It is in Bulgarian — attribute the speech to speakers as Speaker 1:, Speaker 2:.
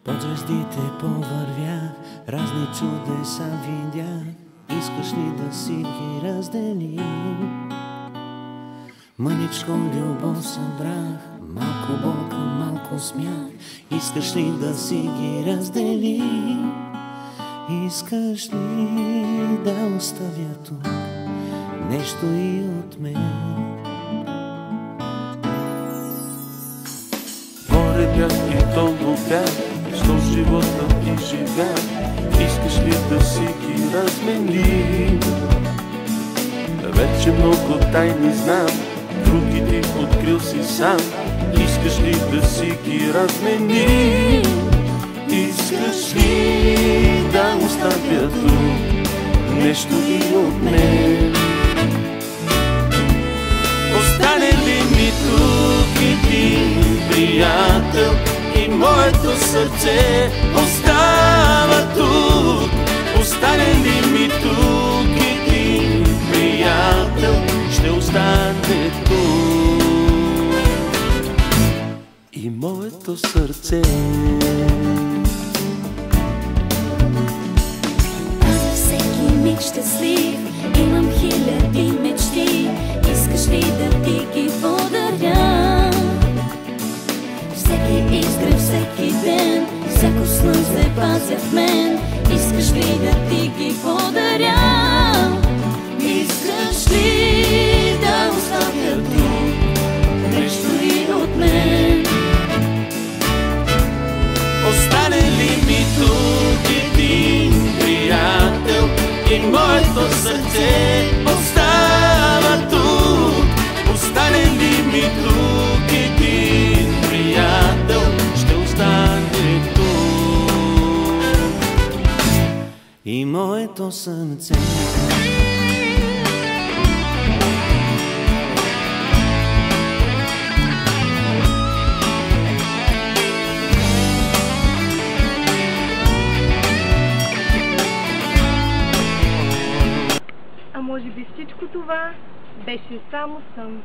Speaker 1: Под звездите повървях, разни чудеса видях. Искаш ли да си ги разделим? Мъничко любов събрах, малко болка, малко смях. Искаш ли да си ги разделим? Искаш ли да оставя тук нещо и от мен?
Speaker 2: Море бях и толкова бях, що живота и живя. Искаш ли да си ги разменим? Вече много тайни знам, други ти открил си сам. Искаш ли да си ги разменим? Искаш ли да оставя тук нещо и от мен? Остане ли ми тук един приятел и моето сърце остава тук? Остане ли ми тук един приятел, ще остане тук и моето сърце.
Speaker 3: Аз за всеки миг щастлив имам хиляди мечти. Искаш ли да ти ги подаря? Всеки изгрев, всеки ден, всяко слънце пазя в мен. Искаш ли да ти ги подаря? Искаш ли да оставя тук нещо и от мен?
Speaker 2: Остане ли ми тук един приятел и моето сърце остава тук? Остане ли ми тук един приятел, ще остане тук
Speaker 1: И моето сърце.
Speaker 4: А може би всичко това беше само сън.